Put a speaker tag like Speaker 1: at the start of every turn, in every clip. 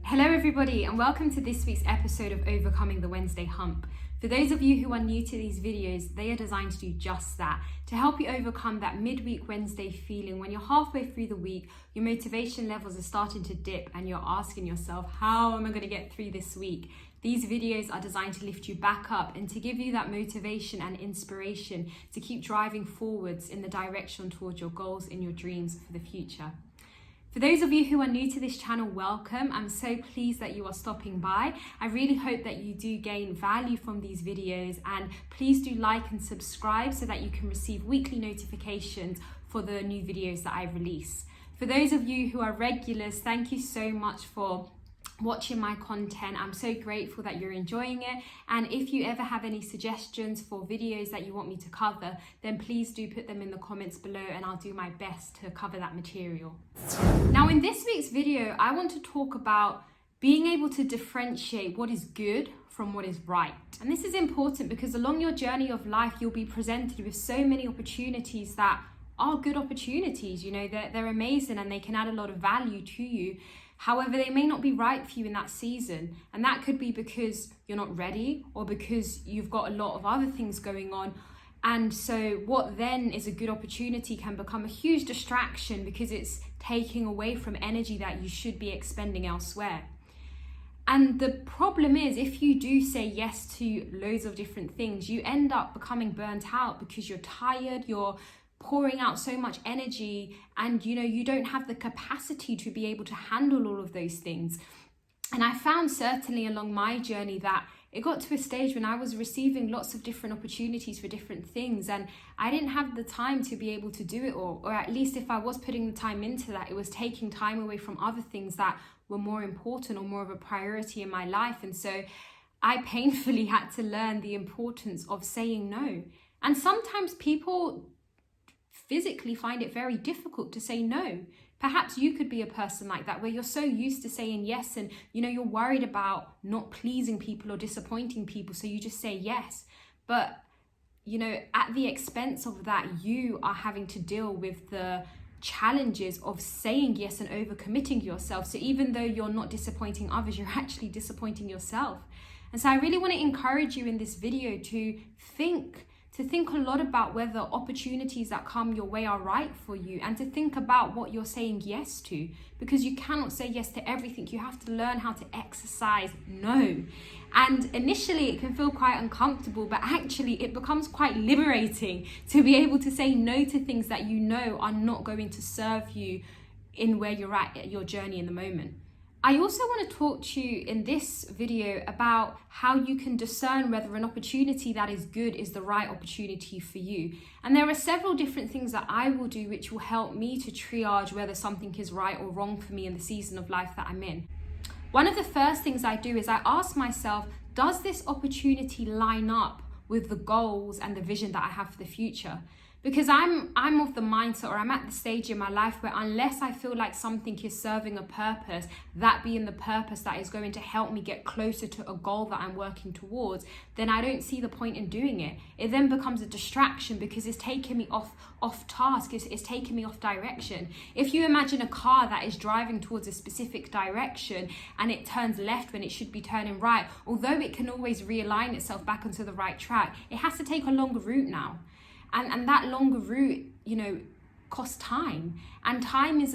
Speaker 1: Hello everybody and welcome to this week's episode of Overcoming the Wednesday Hump. For those of you who are new to these videos, they are designed to do just that, to help you overcome that midweek Wednesday feeling when you're halfway through the week, your motivation levels are starting to dip and you're asking yourself, how am I going to get through this week? These videos are designed to lift you back up and to give you that motivation and inspiration to keep driving forwards in the direction towards your goals and your dreams for the future. For those of you who are new to this channel, welcome. I'm so pleased that you are stopping by. I really hope that you do gain value from these videos, and please do like and subscribe so that you can receive weekly notifications for the new videos that I release. For those of you who are regulars, thank you so much for watching my content. I'm so grateful that you're enjoying it, and if you ever have any suggestions for videos that you want me to cover, then please do put them in the comments below and I'll do my best to cover that material. Now in this week's video, I want to talk about being able to differentiate what is good from what is right. And this is important because along your journey of life, you'll be presented with so many opportunities that are good opportunities. You know, they're amazing and they can add a lot of value to you. However, they may not be right for you in that season. And that could be because you're not ready or because you've got a lot of other things going on. And so what then is a good opportunity can become a huge distraction because it's taking away from energy that you should be expending elsewhere. And the problem is, if you do say yes to loads of different things, you end up becoming burnt out because you're tired, you're pouring out so much energy, and you don't have the capacity to be able to handle all of those things. And I found certainly along my journey that it got to a stage when I was receiving lots of different opportunities for different things, and I didn't have the time to be able to do it all, or at least if I was putting the time into that, it was taking time away from other things that were more important or more of a priority in my life. And so I painfully had to learn the importance of saying no. And sometimes people physically find it very difficult to say no. Perhaps you could be a person like that, where you're so used to saying yes and you're worried about not pleasing people or disappointing people, so you just say yes. But at the expense of that, you are having to deal with the challenges of saying yes and overcommitting yourself. So even though you're not disappointing others, you're actually disappointing yourself. And so I really want to encourage you in this video to think a lot about whether opportunities that come your way are right for you, and to think about what you're saying yes to, because you cannot say yes to everything. You have to learn how to exercise no. And initially it can feel quite uncomfortable, but actually it becomes quite liberating to be able to say no to things that you know are not going to serve you in where you're at your journey in the moment. I also want to talk to you in this video about how you can discern whether an opportunity that is good is the right opportunity for you. And there are several different things that I will do which will help me to triage whether something is right or wrong for me in the season of life that I'm in. One of the first things I do is I ask myself, does this opportunity line up with the goals and the vision that I have for the future? Because I'm of the mindset, or I'm at the stage in my life where unless I feel like something is serving a purpose, that being the purpose that is going to help me get closer to a goal that I'm working towards, then I don't see the point in doing it. It then becomes a distraction because it's taking me off task, it's taking me off direction. If you imagine a car that is driving towards a specific direction and it turns left when it should be turning right, although it can always realign itself back onto the right track, it has to take a longer route now. And that longer route, costs time. And time is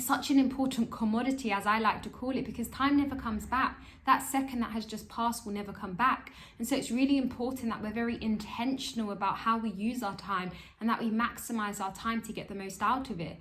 Speaker 1: such an important commodity, as I like to call it, because time never comes back. That second that has just passed will never come back. And so it's really important that we're very intentional about how we use our time and that we maximize our time to get the most out of it.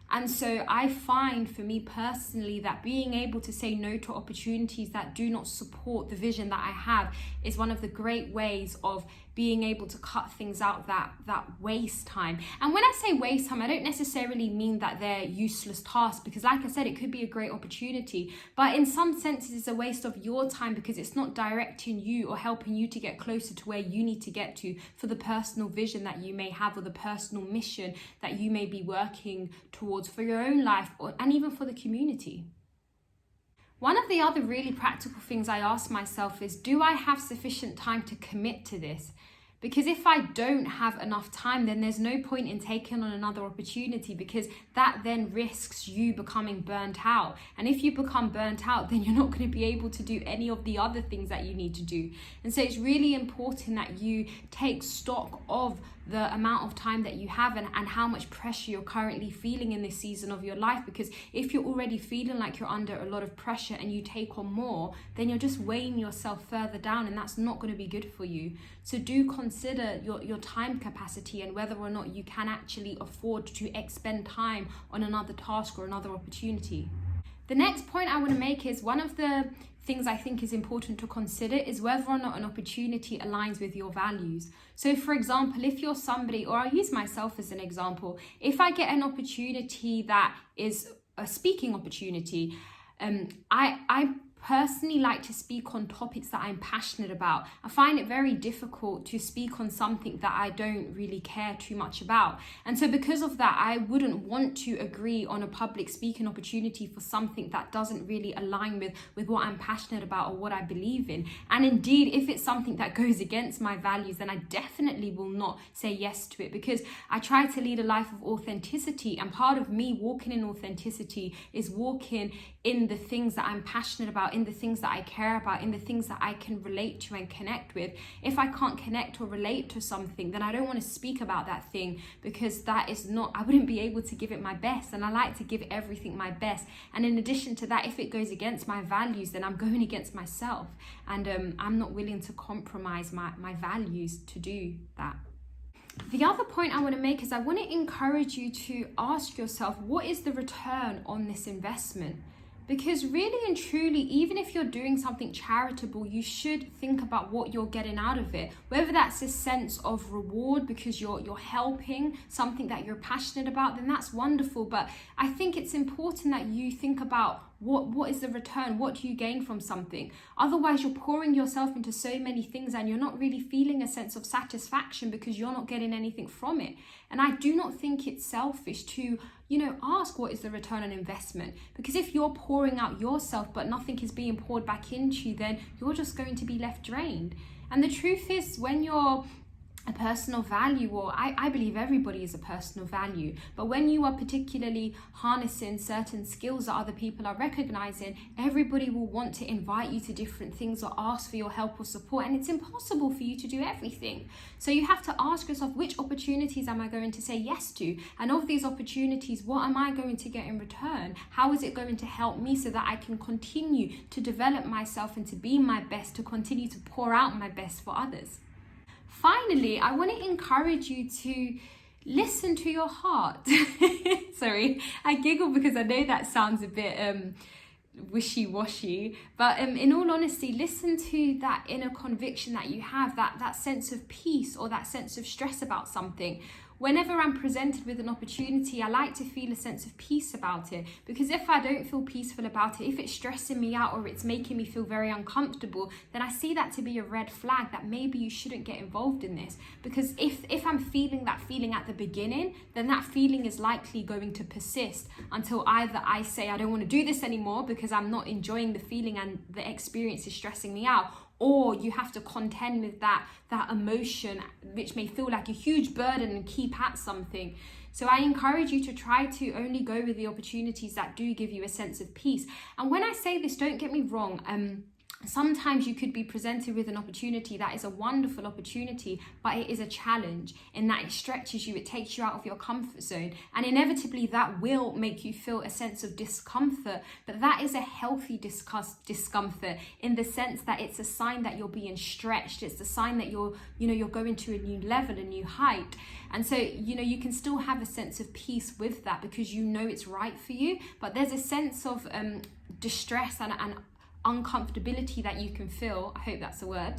Speaker 1: And so I find for me personally that being able to say no to opportunities that do not support the vision that I have is one of the great ways of being able to cut things out that waste time. And when I say waste time, I don't necessarily mean that they're useless tasks, because like I said, it could be a great opportunity, but in some senses it's a waste of your time because it's not directing you or helping you to get closer to where you need to get to for the personal vision that you may have, or the personal mission that you may be working towards for your own life, and even for the community. One of the other really practical things I ask myself is, do I have sufficient time to commit to this? Because if I don't have enough time, then there's no point in taking on another opportunity, because that then risks you becoming burnt out. And if you become burnt out, then you're not going to be able to do any of the other things that you need to do. And so it's really important that you take stock of the amount of time that you have and how much pressure you're currently feeling in this season of your life. Because if you're already feeling like you're under a lot of pressure and you take on more, then you're just weighing yourself further down, and that's not going to be good for you. So do consider your time capacity and whether or not you can actually afford to expend time on another task or another opportunity. The next point I want to make is one of the things I think is important to consider is whether or not an opportunity aligns with your values. So for example, if you're somebody, or I'll use myself as an example, if I get an opportunity that is a speaking opportunity, I personally like to speak on topics that I'm passionate about. I find it very difficult to speak on something that I don't really care too much about. And so because of that, I wouldn't want to agree on a public speaking opportunity for something that doesn't really align with what I'm passionate about or what I believe in. And indeed, if it's something that goes against my values, then I definitely will not say yes to it, because I try to lead a life of authenticity. And part of me walking in authenticity is walking in the things that I'm passionate about, in the things that I care about, in the things that I can relate to and connect with. If I can't connect or relate to something, then I don't want to speak about that thing, because that is not, I wouldn't be able to give it my best. And I like to give everything my best. And in addition to that, if it goes against my values, then I'm going against myself. And I'm not willing to compromise my values to do that. The other point I want to make is I want to encourage you to ask yourself, what is the return on this investment? Because really and truly, even if you're doing something charitable, you should think about what you're getting out of it. Whether that's a sense of reward because you're helping something that you're passionate about, then that's wonderful. But I think it's important that you think about what is the return? What do you gain from something? Otherwise, you're pouring yourself into so many things and you're not really feeling a sense of satisfaction because you're not getting anything from it. And I do not think it's selfish to, ask what is the return on investment. Because if you're pouring out yourself but nothing is being poured back into you, then you're just going to be left drained. And the truth is, when you're a person of value, or I believe everybody is a person of value, but when you are particularly harnessing certain skills that other people are recognizing, everybody will want to invite you to different things or ask for your help or support, and it's impossible for you to do everything. So you have to ask yourself, which opportunities am I going to say yes to? And of these opportunities, what am I going to get in return? How is it going to help me so that I can continue to develop myself and to be my best, to continue to pour out my best for others? Finally, I want to encourage you to listen to your heart. Sorry, I giggle because I know that sounds a bit wishy-washy, but in all honesty, listen to that inner conviction that you have, that sense of peace or that sense of stress about something. Whenever I'm presented with an opportunity, I like to feel a sense of peace about it, because if I don't feel peaceful about it, if it's stressing me out or it's making me feel very uncomfortable, then I see that to be a red flag that maybe you shouldn't get involved in this. Because if I'm feeling that feeling at the beginning, then that feeling is likely going to persist until either I say I don't want to do this anymore because I'm not enjoying the feeling and the experience is stressing me out, or you have to contend with that emotion, which may feel like a huge burden, and keep at something. So I encourage you to try to only go with the opportunities that do give you a sense of peace. And when I say this, don't get me wrong, sometimes you could be presented with an opportunity that is a wonderful opportunity, but it is a challenge in that it stretches you, it takes you out of your comfort zone, and inevitably that will make you feel a sense of discomfort. But that is a healthy discomfort, in the sense that it's a sign that you're being stretched. It's a sign that you're going to a new level, a new height. And so, you can still have a sense of peace with that because it's right for you. But there's a sense of distress and uncomfortability that you can feel, I hope that's a word,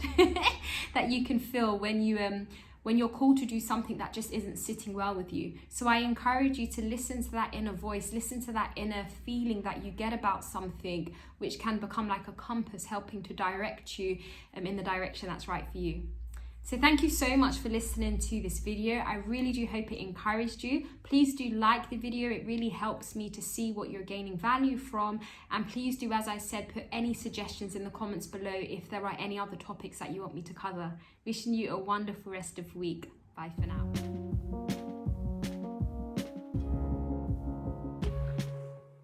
Speaker 1: that you can feel when you're called to do something that just isn't sitting well with you. So I encourage you to listen to that inner voice, listen to that inner feeling that you get about something, which can become like a compass helping to direct you in the direction that's right for you. So thank you so much for listening to this video. I really do hope it encouraged you. Please do like the video. It really helps me to see what you're gaining value from. And please do, as I said, put any suggestions in the comments below if there are any other topics that you want me to cover. Wishing you a wonderful rest of the week. Bye for now.